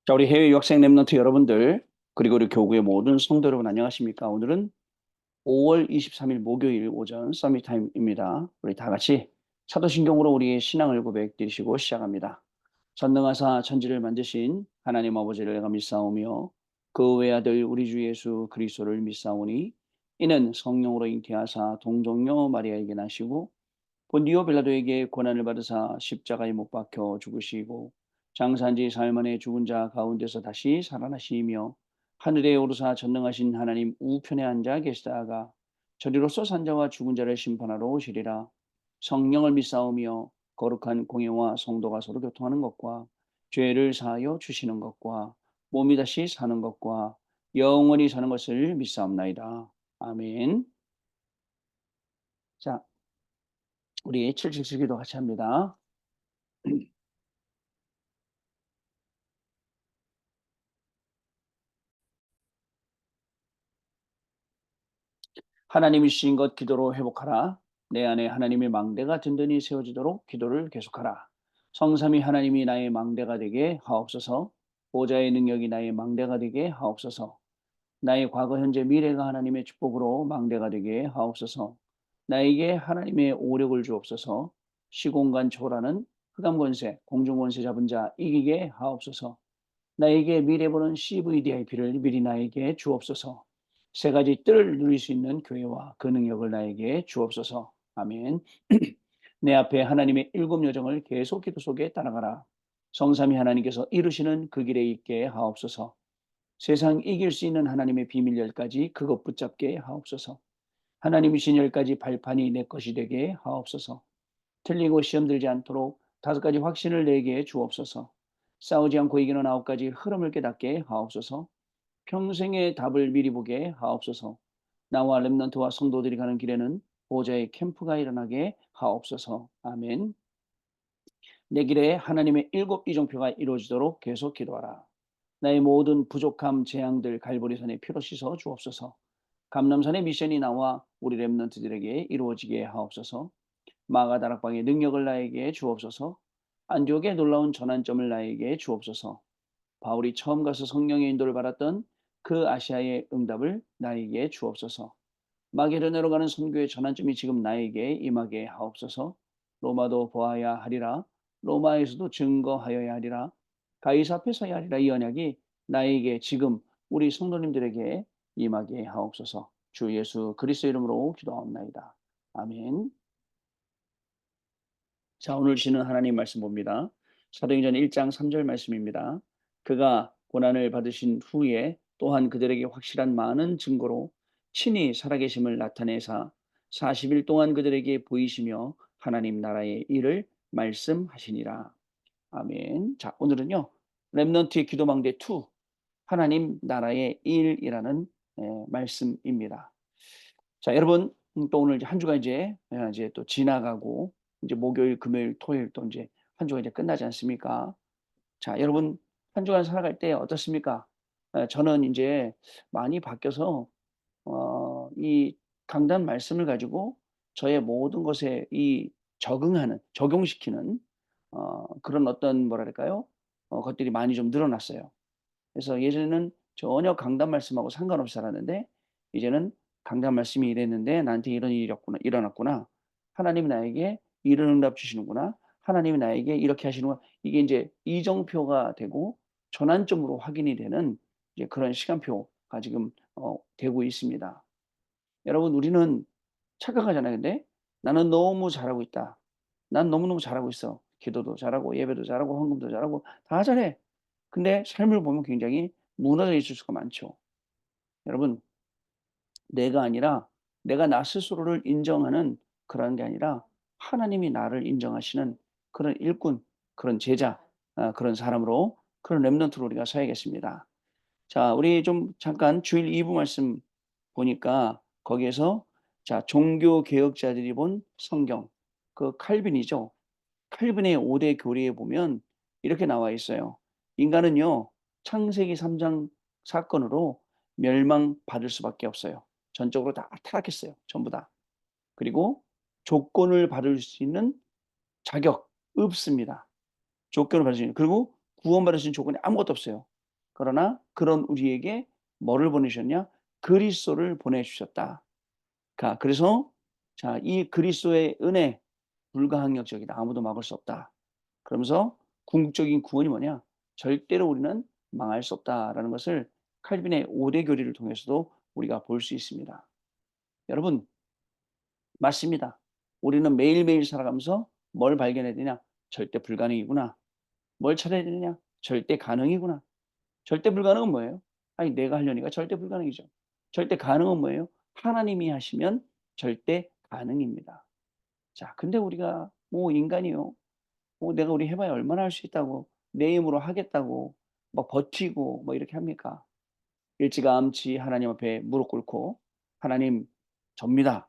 자, 우리 해외 유학생 랩런트 여러분들, 그리고 우리 교구의 모든 성도 여러분 안녕하십니까? 오늘은 5월 23일 목요일 오전 서밋 타임입니다. 우리 다 같이 사도신경으로 우리의 신앙을 고백드리시고 시작합니다. 전능하사 천지를 만드신 하나님 아버지를 내가 믿사오며 그 외아들 우리 주 예수 그리스도를 믿사오니 이는 성령으로 잉태하사 동정녀 마리아에게 나시고 본디오 빌라도에게 고난을 받으사 십자가에 못 박혀 죽으시고 장사한 지 사흘 만에 죽은 자 가운데서 다시 살아나시며 하늘에 오르사 전능하신 하나님 우편에 앉아 계시다가 저리로서 산 자와 죽은 자를 심판하러 오시리라. 성령을 믿사오며 거룩한 공예와 성도가 서로 교통하는 것과 죄를 사하여 주시는 것과 몸이 다시 사는 것과 영원히 사는 것을 믿사옵나이다. 아멘. 자, 우리 777기도 같이 합니다. 하나님이 주신 것 기도로 회복하라. 내 안에 하나님의 망대가 든든히 세워지도록 기도를 계속하라. 성삼위 하나님이 나의 망대가 되게 하옵소서. 보좌의 능력이 나의 망대가 되게 하옵소서. 나의 과거 현재 미래가 하나님의 축복으로 망대가 되게 하옵소서. 나에게 하나님의 오력을 주옵소서. 시공간 초월하는 흑암 권세 공중 권세 잡은 자 이기게 하옵소서. 나에게 미래 보는 CVDIP를 미리 나에게 주옵소서. 세 가지 뜰을 누릴 수 있는 교회와 그 능력을 나에게 주옵소서. 아멘. 내 앞에 하나님의 일곱 여정을 계속 기도 속에 따라가라. 성삼위 하나님께서 이루시는 그 길에 있게 하옵소서. 세상 이길 수 있는 하나님의 비밀 열까지 그것 붙잡게 하옵소서. 하나님이신 열까지 발판이 내 것이 되게 하옵소서. 틀리고 시험 들지 않도록 다섯 가지 확신을 내게 주옵소서. 싸우지 않고 이기는 아홉 가지 흐름을 깨닫게 하옵소서. 평생의 답을 미리 보게 하옵소서. 나와 렘넌트와 성도들이 가는 길에는 보좌의 캠프가 일어나게 하옵소서. 아멘. 내 길에 하나님의 일곱 이정표가 이루어지도록 계속 기도하라. 나의 모든 부족함, 재앙들 갈보리산에 피로 씻어 주옵소서. 감람산의 미션이 나와 우리 렘넌트들에게 이루어지게 하옵소서. 마가다락방의 능력을 나에게 주옵소서. 안디옥의 놀라운 전환점을 나에게 주옵소서. 바울이 처음 가서 성령의 인도를 받았던 그 아시아의 응답을 나에게 주옵소서. 마게도냐로 가는 선교의 전환점이 지금 나에게 임하게 하옵소서. 로마도 보아야 하리라. 로마에서도 증거하여야 하리라. 가이사 앞에 서야 하리라. 이 언약이 나에게 지금 우리 성도님들에게 임하게 하옵소서. 주 예수 그리스도 이름으로 기도하옵나이다. 아멘. 자, 오늘 주시는 하나님 말씀 봅니다. 사도행전 1장 3절 말씀입니다. 그가 고난을 받으신 후에 또한 그들에게 확실한 많은 증거로 친히 살아계심을 나타내사 40일 동안 그들에게 보이시며 하나님 나라의 일을 말씀하시니라. 아멘. 자, 오늘은요. 렘넌트의 기도망대 2 하나님 나라의 일이라는 말씀입니다. 자, 여러분, 또 오늘 이제 한 주가 이제 또 지나가고 이제 목요일, 금요일, 토요일 또 이제 한 주가 이제 끝나지 않습니까? 자, 여러분 한 주간 살아갈 때 어떻습니까? 저는 이제 많이 바뀌어서 이 강단 말씀을 가지고 저의 모든 것에 이 적응하는 적용시키는 그런 어떤 뭐랄까요? 것들이 많이 좀 늘어났어요. 그래서 예전에는 전혀 강단 말씀하고 상관없이 살았는데 이제는 강단 말씀이 이랬는데 나한테 이런 일이 일어났구나. 하나님이 나에게 이런 응답 주시는구나. 하나님이 나에게 이렇게 하시는구나. 이게 이제 이정표가 되고 전환점으로 확인이 되는 이제 그런 시간표가 지금 되고 있습니다. 여러분 우리는 착각하잖아요. 근데 나는 너무 잘하고 있다. 난 너무너무 잘하고 있어. 기도도 잘하고 예배도 잘하고 헌금도 잘하고 다 잘해. 근데 삶을 보면 굉장히 무너져 있을 수가 많죠. 여러분, 내가 아니라 내가 나 스스로를 인정하는 그런 게 아니라 하나님이 나를 인정하시는 그런 일꾼, 그런 제자, 그런 사람으로 그런 렘넌트로 우리가 서야겠습니다. 자, 우리 좀 잠깐 주일 2부 말씀 보니까 거기에서 자, 종교 개혁자들이 본 성경, 그 칼빈이죠. 칼빈의 5대 교리에 보면 이렇게 나와 있어요. 인간은요, 창세기 3장 사건으로 멸망받을 수밖에 없어요. 전적으로 다 타락했어요. 전부 다. 그리고 조건을 받을 수 있는 자격 없습니다. 조건을 받을 수 있는. 그리고 구원받을 수 있는 조건이 아무것도 없어요. 그러나 그런 우리에게 뭐를 보내셨냐? 그리스도를 보내주셨다. 그래서 자, 이 그리스도의 은혜 불가항력적이다. 아무도 막을 수 없다. 그러면서 궁극적인 구원이 뭐냐? 절대로 우리는 망할 수 없다라는 것을 칼빈의 5대 교리를 통해서도 우리가 볼 수 있습니다. 여러분, 맞습니다. 우리는 매일매일 살아가면서 뭘 발견해야 되냐? 절대 불가능이구나. 뭘 찾아야 되느냐? 절대 가능이구나. 절대 불가능은 뭐예요? 아니 내가 하려니까 절대 불가능이죠. 절대 가능은 뭐예요? 하나님이 하시면 절대 가능입니다. 자, 근데 우리가 뭐 인간이요. 뭐 내가 우리 해 봐야 얼마나 할 수 있다고 내 힘으로 하겠다고 막 버티고 뭐 이렇게 합니까? 일찌감치 하나님 앞에 무릎 꿇고 "하나님 접니다."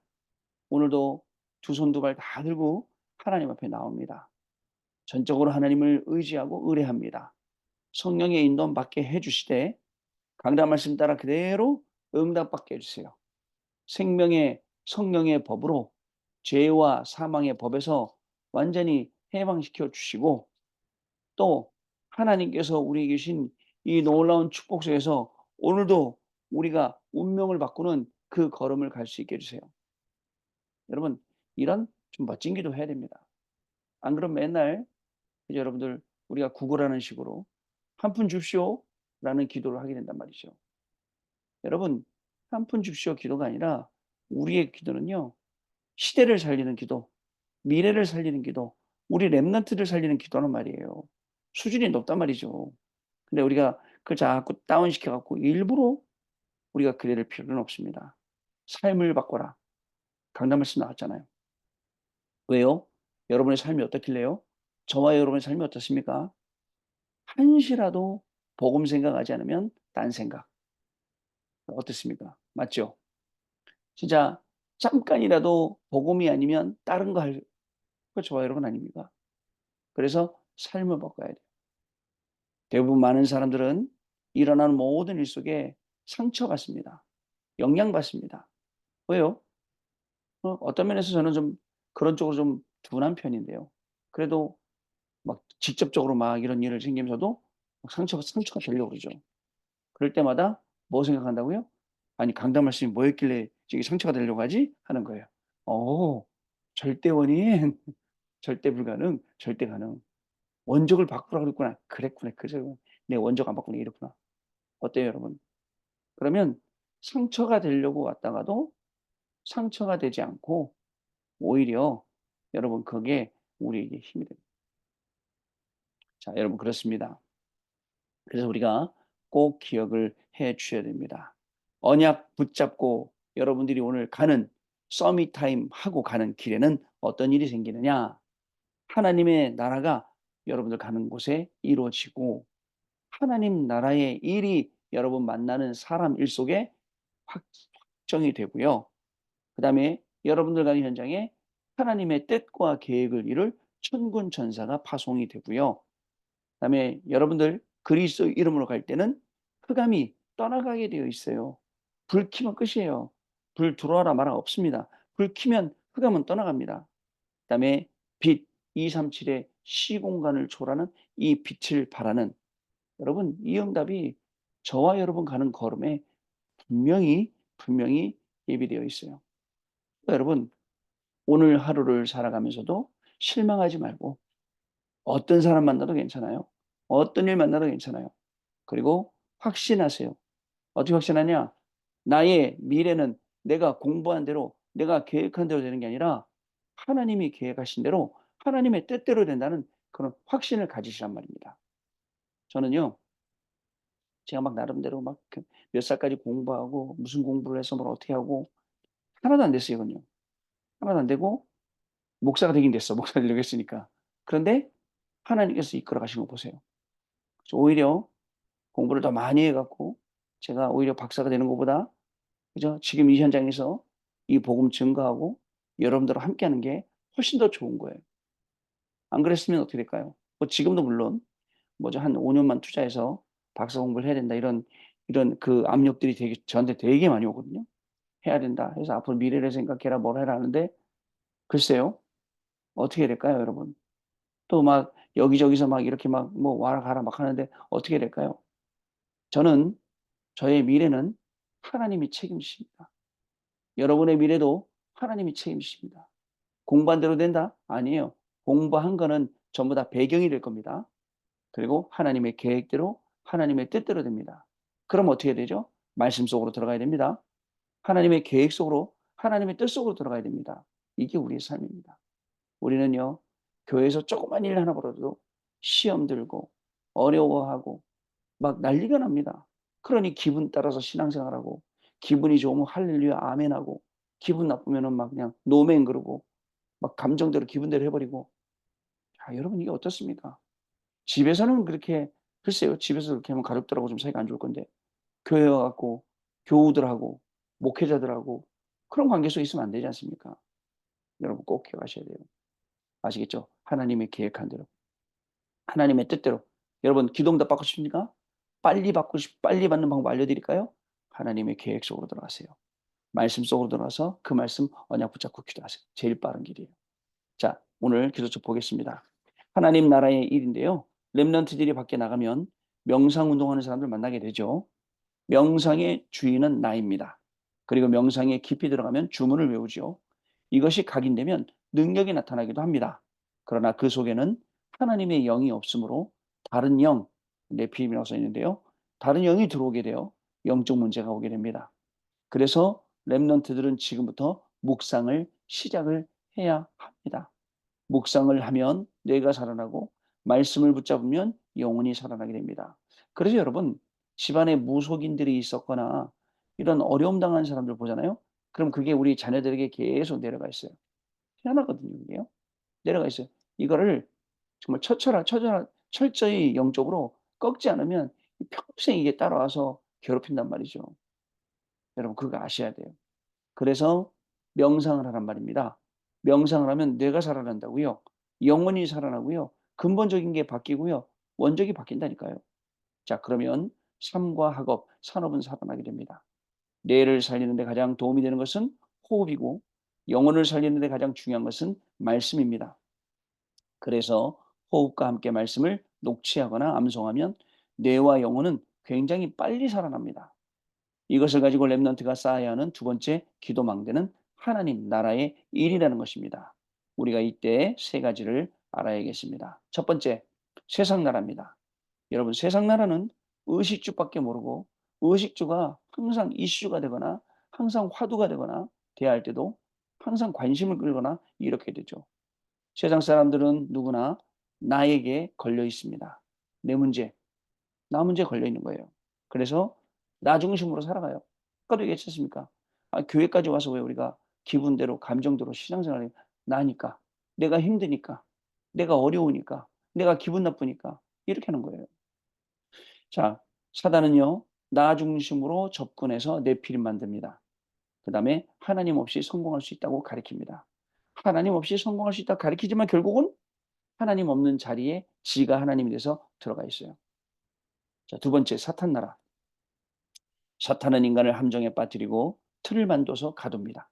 오늘도 두 손 두 발 다 들고 하나님 앞에 나옵니다. 전적으로 하나님을 의지하고 의뢰합니다. 성령의 인도 받게 해 주시되 강단 말씀 따라 그대로 응답받게 해 주세요. 생명의 성령의 법으로 죄와 사망의 법에서 완전히 해방시켜 주시고 또 하나님께서 우리에게 주신 이 놀라운 축복 속에서 오늘도 우리가 운명을 바꾸는 그 걸음을 갈 수 있게 해 주세요. 여러분 이런 좀 멋진 기도 해야 됩니다. 안 그러면 맨날 이제 여러분들 우리가 구걸하는 식으로 "한 푼 줍시오."라는 기도를 하게 된단 말이죠. 여러분 한 푼 줍시오 기도가 아니라 우리의 기도는요. 시대를 살리는 기도, 미래를 살리는 기도, 우리 랩런트를 살리는 기도란 말이에요. 수준이 높단 말이죠. 근데 우리가 그걸 자꾸 다운시켜 갖고 일부러 우리가 그럴 필요는 없습니다. 삶을 바꿔라. 강단 말씀 나왔잖아요. 왜요? 여러분의 삶이 어떻길래요? 저와 여러분의 삶이 어떻습니까? 한시라도 복음 생각하지 않으면 딴 생각. 어떻습니까? 맞죠? 진짜 잠깐이라도 복음이 아니면 다른 거 할 그 저와 여러분 아닙니까? 그래서 삶을 바꿔야 돼요. 대부분 많은 사람들은 일어나는 모든 일 속에 상처받습니다. 영향받습니다. 왜요? 어떤 면에서 저는 좀 그런 쪽으로 좀 둔한 편인데요. 그래도 막 직접적으로 막 이런 일을 생기면서도 막 상처가 되려고 그러죠. 그럴 때마다 뭐 생각한다고요? '아니 강단 말씀이 뭐였길래 이게 상처가 되려고 하지?' 하는 거예요. 어 절대 원인, 절대 불가능, 절대 가능. 원적을 바꾸라 그랬구나. 그랬구나. 그래서 내 원적 안 바꾸니 이렇구나. 어때요 여러분? 그러면 상처가 되려고 왔다가도 상처가 되지 않고 오히려 여러분 그게 우리에게 힘이 됩니다. 자 여러분 그렇습니다. 그래서 우리가 꼭 기억을 해 주셔야 됩니다. 언약 붙잡고 여러분들이 오늘 가는 서밋 타임 하고 가는 길에는 어떤 일이 생기느냐? 하나님의 나라가 여러분들 가는 곳에 이루어지고 하나님 나라의 일이 여러분 만나는 사람 일 속에 확정이 되고요. 그다음에 여러분들 가는 현장에 하나님의 뜻과 계획을 이룰 천군 천사가 파송이 되고요. 그다음에 여러분들 그리스도 이름으로 갈 때는 흑암이 떠나가게 되어 있어요. 불 켜면 끝이에요. 불 들어와라 마라 없습니다. 불 켜면 흑암은 떠나갑니다. 그다음에 빛 237의 시공간을 초월하는 이 빛을 발하는 여러분 이 응답이 저와 여러분 가는 걸음에 분명히 예비되어 있어요. 그러니까 여러분 오늘 하루를 살아가면서도 실망하지 말고 어떤 사람 만나도 괜찮아요. 어떤 일 만나도 괜찮아요. 그리고 확신하세요. 어떻게 확신하냐? 나의 미래는 내가 공부한 대로 내가 계획한 대로 되는 게 아니라 하나님이 계획하신 대로 하나님의 뜻대로 된다는 그런 확신을 가지시란 말입니다. 저는요. 제가 막 나름대로 막 그 몇 살까지 공부하고 무슨 공부를 해서 뭘 어떻게 하고 하나도 안 됐어요 이건요. 하나도 안 되고 목사가 되긴 됐어. 목사 되려고 했으니까. 그런데 하나님께서 이끌어 가신 거 보세요. 그래서 오히려 공부를 더 많이 해 갖고 제가 오히려 박사가 되는 것보다 그죠? 지금 이 현장에서 이 복음 증거하고 여러분들과 함께하는 게 훨씬 더 좋은 거예요. 안 그랬으면 어떻게 될까요? 뭐 지금도 물론 뭐죠 한 5 년만 투자해서 박사 공부를 해야 된다 이런 그 압력들이 되게 저한테 되게 많이 오거든요. 해야 된다 해서 앞으로 미래를 생각해라 뭐라 해라 하는데 글쎄요. 어떻게 해야 될까요 여러분? 또 막 여기저기서 막 이렇게 막 뭐 와라 가라 막 하는데 어떻게 해야 될까요? 저는 저의 미래는 하나님이 책임지십니다. 여러분의 미래도 하나님이 책임지십니다. 공부한 대로 된다? 아니에요. 공부한 거는 전부 다 배경이 될 겁니다. 그리고 하나님의 계획대로 하나님의 뜻대로 됩니다. 그럼 어떻게 되죠? 말씀 속으로 들어가야 됩니다. 하나님의 계획 속으로 하나님의 뜻 속으로 들어가야 됩니다. 이게 우리의 삶입니다. 우리는요. 교회에서 조그만 일 하나 벌어도 시험 들고 어려워하고 막 난리가 납니다. 그러니 기분 따라서 신앙생활하고 기분이 좋으면 할렐루야 아멘하고 기분 나쁘면은 막 그냥 노멘 그러고 막 감정대로 기분대로 해 버리고 자 여러분 이게 어떻습니까? 집에서는 그렇게 글쎄요. 집에서 그렇게 하면 가족들하고 좀 사이가 안 좋을 건데 교회 와 갖고 교우들하고 목회자들하고 그런 관계 속에 있으면 안 되지 않습니까? 여러분 꼭 기억하셔야 돼요. 아시겠죠? 하나님의 계획한 대로 하나님의 뜻대로 여러분 기도응답 받고 싶습니까? 빨리 받는 방법 알려 드릴까요? 하나님의 계획 속으로 들어가세요. 말씀 속으로 들어가서 그 말씀 언약 붙잡고 기도하세요. 제일 빠른 길이에요. 자 오늘 기도책 보겠습니다. 하나님 나라의 일인데요. 렘넌트들이 밖에 나가면 명상 운동하는 사람들 만나게 되죠. 명상의 주인은 나입니다. 그리고 명상에 깊이 들어가면 주문을 외우죠. 이것이 각인되면 능력이 나타나기도 합니다. 그러나 그 속에는 하나님의 영이 없으므로 다른 영, 네피림이라고 써 있는데요. 다른 영이 들어오게 되어 영적 문제가 오게 됩니다. 그래서 렘넌트들은 지금부터 묵상을 시작을 해야 합니다. 묵상을 하면 뇌가 살아나고 말씀을 붙잡으면 영혼이 살아나게 됩니다. 그래서 여러분 집안에 무속인들이 있었거나 이런 어려움 당한 사람들 보잖아요. 그럼 그게 우리 자녀들에게 계속 내려가 있어요. 희한하거든요 이게요. 내려가 있어요. 이거를 정말 철저히 영적으로 꺾지 않으면 평생 이게 따라와서 괴롭힌단 말이죠. 여러분 그거 아셔야 돼요. 그래서 명상을 하란 말입니다. 명상을 하면 뇌가 살아난다고요. 영혼이 살아나고요. 근본적인 게 바뀌고요. 원적이 바뀐다니까요. 자 그러면 삶과 학업, 산업은 살아나게 됩니다. 뇌를 살리는 데 가장 도움이 되는 것은 호흡이고 영혼을 살리는 데 가장 중요한 것은 말씀입니다. 그래서 호흡과 함께 말씀을 녹취하거나 암송하면 뇌와 영혼은 굉장히 빨리 살아납니다. 이것을 가지고 렘넌트가 쌓아야 하는 두 번째 기도 망대는 하나님 나라의 일이라는 것입니다. 우리가 이때 세 가지를 알아야겠습니다. 첫 번째, 세상 나라입니다. 여러분 세상 나라는 의식주밖에 모르고 의식주가 항상 이슈가 되거나 항상 화두가 되거나 대할 때도 항상 관심을 끌거나 이렇게 되죠. 세상 사람들은 누구나 나에게 걸려 있습니다. 내 문제, 나 문제에 걸려 있는 거예요. 그래서 나 중심으로 살아가요. 아까도 얘기했지 않습니까? 아 교회까지 와서 왜 우리가 기분대로 감정대로 신앙생활을 나니까, 내가 힘드니까, 내가 어려우니까, 내가 기분 나쁘니까 이렇게 하는 거예요. 자 사단은요. 나 중심으로 접근해서 내피를 만듭니다. 그다음에 하나님 없이 성공할 수 있다고 가르칩니다. 하나님 없이 성공할 수 있다고 가르치지만 결국은 하나님 없는 자리에 지가 하나님이 돼서 들어가 있어요. 자 두 번째 사탄 나라. 사탄은 인간을 함정에 빠뜨리고 틀을 만들어서 가둡니다.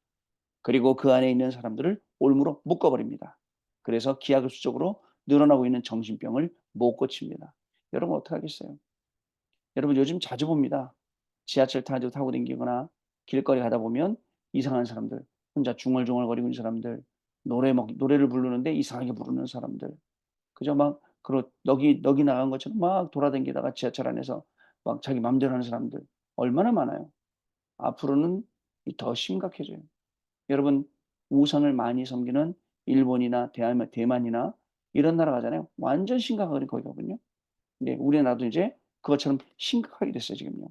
그리고 그 안에 있는 사람들을 올무로 묶어버립니다. 그래서 기하급수적으로 늘어나고 있는 정신병을 못 고칩니다. 여러분 어떡하겠어요? 여러분 요즘 자주 봅니다. 지하철 타고 다니거나 길거리 가다 보면 이상한 사람들, 혼자 중얼중얼거리고 있는 사람들, 노래를 부르는데 이상하게 부르는 사람들. 그죠? 막 넋이 나간 것처럼 막 돌아다니다가 지하철 안에서 막 자기 맘대로 하는 사람들 얼마나 많아요. 앞으로는 더 심각해져요. 여러분 우상을 많이 섬기는 일본이나 대만이나 이런 나라 가잖아요. 완전 심각하거든요 거기 가면요. 근데 우리나라도 이제 그것처럼 심각하게 됐어요 지금요.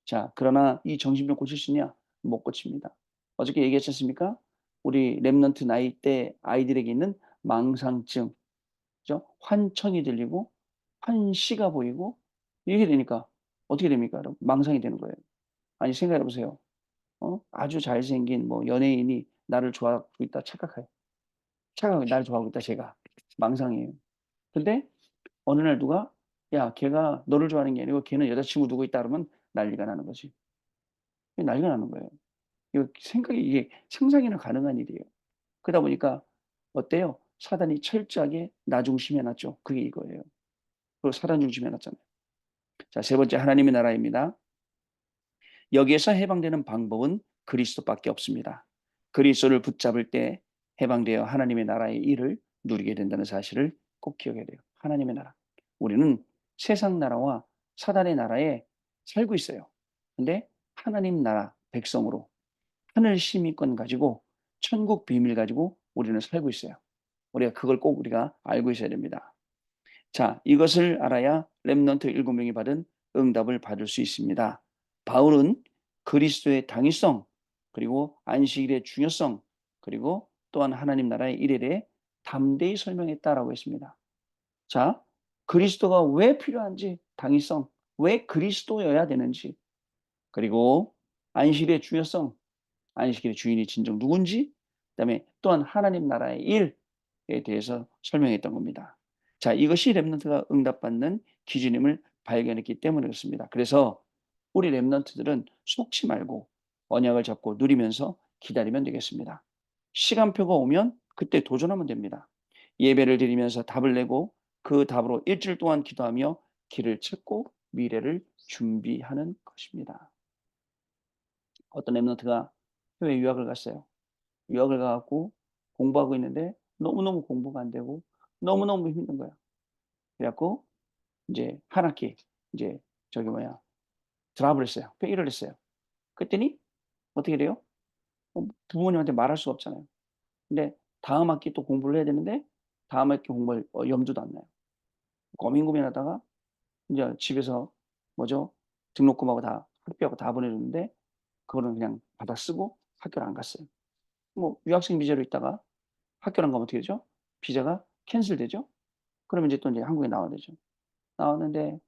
자 그러나 이 정신병 고칠 수 있냐? 못 고칩니다. 어저께 얘기했지 않습니까? 우리 랩넌트 나이 때 아이들에게 있는 망상증 그죠? 환청이 들리고 환시가 보이고 이렇게 되니까 어떻게 됩니까 여러분? 망상이 되는 거예요. 아니 생각해 보세요. 아주 잘생긴 뭐 연예인이 나를 좋아하고 있다 착각해요. 착각하고 나를 좋아하고 있다 제가. 망상이에요. 근데 어느 날 누가 "야 걔가 너를 좋아하는 게 아니고 걔는 여자친구 두고 있다." 그러면 난리가 나는 거지. 이게 난리가 나는 거예요. 이게 상상이나 가능한 일이에요. 그러다 보니까 어때요? 사단이 철저하게 나 중심에 놨죠. 그게 이거예요. 그리고 사단 중심에 놨잖아요. 자, 세 번째 하나님의 나라입니다. 여기에서 해방되는 방법은 그리스도밖에 없습니다. 그리스도를 붙잡을 때 해방되어 하나님의 나라의 일을 누리게 된다는 사실을 꼭 기억해야 돼요. 하나님의 나라. 우리는 세상 나라와 사단의 나라에 살고 있어요. 근데 하나님 나라 백성으로 하늘 시민권 가지고 천국 비밀 가지고 우리는 살고 있어요. 우리가 그걸 꼭 우리가 알고 있어야 됩니다. 자, 이것을 알아야 렘넌트 7명이 받은 응답을 받을 수 있습니다. 바울은 그리스도의 당위성, 그리고 안식일의 중요성, 그리고 또한 하나님 나라의 일에 대해 담대히 설명했다라고 했습니다. 자, 그리스도가 왜 필요한지, 당위성, 왜 그리스도여야 되는지, 그리고 안식일의 중요성, 안식일의 주인이 진정 누군지, 그다음에 또한 하나님 나라의 일에 대해서 설명했던 겁니다. 자, 이것이 렘넌트가 응답받는 기준임을 발견했기 때문에 그렇습니다. 그래서 우리 렘넌트들은 속지 말고 언약을 잡고 누리면서 기다리면 되겠습니다. 시간표가 오면 그때 도전하면 됩니다. 예배를 드리면서 답을 내고 그 답으로 일주일 동안 기도하며 길을 찾고 미래를 준비하는 것입니다. 어떤 렘넌트가 해외 유학을 갔어요. 유학을 가 갖고 공부하고 있는데 너무너무 공부가 안 되고 너무너무 힘든 거야. 그래 갖고 인제 한 학기 인제 저기 뭐야 드랍을 했어요. 페일을 했어요. 그랬더니 어떻게 돼요? 부모님한테 말할 수가 없잖아요. 근데 다음 학기 또 공부를 해야 되는데 다음 학기 공부할 염두도 안 나요. 고민고민하다가 인제 집에서 뭐죠? 등록금하고 다 학비하고 다 보내줬는데 그거는 그냥 받아 쓰고 학교를 안 갔어요. 뭐 유학생 비자로 있다가 학교를 안 가면 어떻게 되죠? 비자가 캔슬되죠? 그러면 이제 또 인제 한국에 나와야 되죠. 나왔는데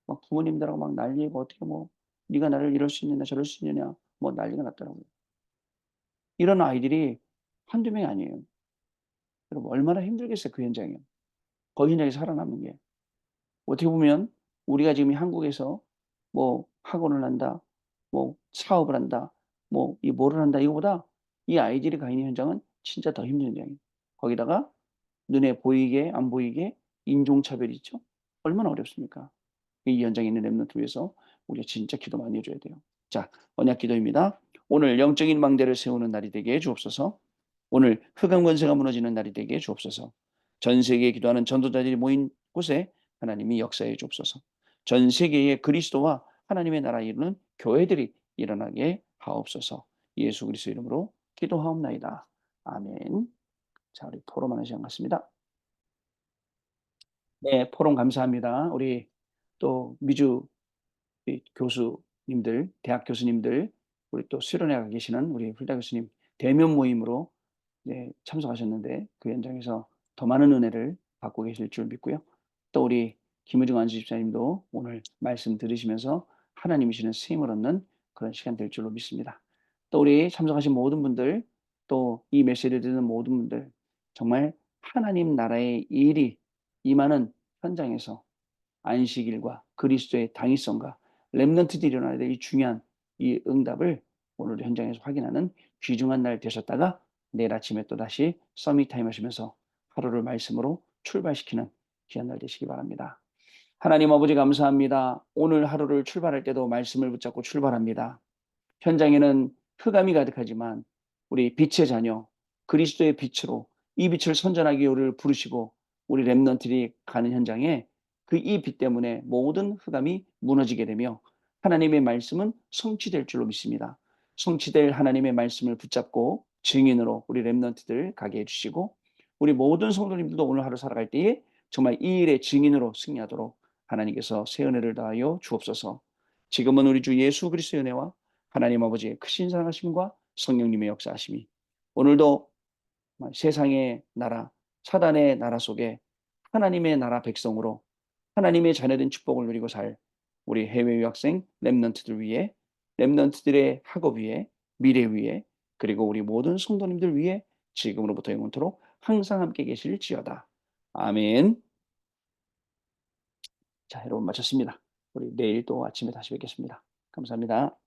막 부모님들하고 막 난리고 어떻게 뭐 "네가 나를 이럴 수 있느냐 저럴 수 있느냐." 뭐 난리가 났더라고요. 이런 아이들이 한두 명이 아니에요. 여러분 얼마나 힘들겠어요 그 현장이. 그 현장에 살아남는 게. 어떻게 보면 우리가 지금 이 한국에서 뭐 학원을 한다, 뭐 사업을 한다, 뭐 이 뭐를 한다 이거보다 이 아이들이 가 있는 현장은 진짜 더 힘든 현장이에요. 거기다가 눈에 보이게 안 보이게 인종차별이 있죠. 얼마나 어렵습니까? 이 현장에 있는 렘넌트 위해서 우리가 진짜 기도 많이 해 줘야 돼요. 자, 언약 기도입니다. 오늘 영적인 망대를 세우는 날이 되게 해 주옵소서. 오늘 흑암 권세가 무너지는 날이 되게 해 주옵소서. 전 세계에 기도하는 전도자들이 모인 곳에 하나님이 역사해 주옵소서. 전 세계에 그리스도와 하나님의 나라 이루는 교회들이 일어나게 하옵소서. 예수 그리스도 이름으로 기도하옵나이다. 아멘. 자, 우리 포럼하는 시간 같습니다. 네, 포럼 감사합니다. 우리 또 미주 이 교수님들, 대학 교수님들, 우리 또 수련회 가 계시는 우리 훌다 교수님 대면 모임으로 네, 참석하셨는데 그 현장에서 더 많은 은혜를 받고 계실 줄 믿고요. 또 우리 김의중 안수 집사님도 오늘 말씀 들으시면서 하나님이 주시는 쓰임을 얻는 그런 시간 될 줄로 믿습니다. 또 우리 참석하신 모든 분들, 또 이 메시지를 듣는 모든 분들 정말 하나님 나라의 일이 임하는 현장에서 안식일과 그리스도의 당위성과 렘넌트들이 일어나야 될 이 중요한 이 응답을 오늘 현장에서 확인하는 귀중한 날 되셨다가 내일 아침에 또다시 서밋 타임 하시면서 하루를 말씀으로 출발시키는 귀한 날 되시기 바랍니다. 하나님 아버지 감사합니다. 오늘 하루를 출발할 때도 말씀을 붙잡고 출발합니다. 현장에는 흑암이 가득하지만 우리 빛의 자녀 그리스도의 빛으로 이 빛을 선전하기 우리를 부르시고 우리 렘넌트들이 가는 현장에 그 이 빛 때문에 모든 흑암이 무너지게 되며 하나님의 말씀은 성취될 줄로 믿습니다. 성취될 하나님의 말씀을 붙잡고 증인으로 우리 렘넌트들 가게 해 주시고 우리 모든 성도님들도 오늘 하루 살아갈 때에 정말 이 일의 증인으로 승리하도록 하나님께서 새 은혜를 다하여 주옵소서. 지금은 우리 주 예수 그리스도의 은혜와 하나님 아버지의 크신 사랑하심과 성령님의 역사하심이 오늘도 세상의 나라, 사단의 나라 속에 하나님의 나라 백성으로 하나님의 자녀된 축복을 누리고 살 우리 해외 유학생 렘넌트들 위해 렘넌트들의 학업 위에 미래 위에 그리고 우리 모든 성도님들 위해 지금으로부터 영원토록 항상 함께 계실지어다. 아멘. 자, 여러분 마쳤습니다. 우리 내일 또 아침에 다시 뵙겠습니다. 감사합니다.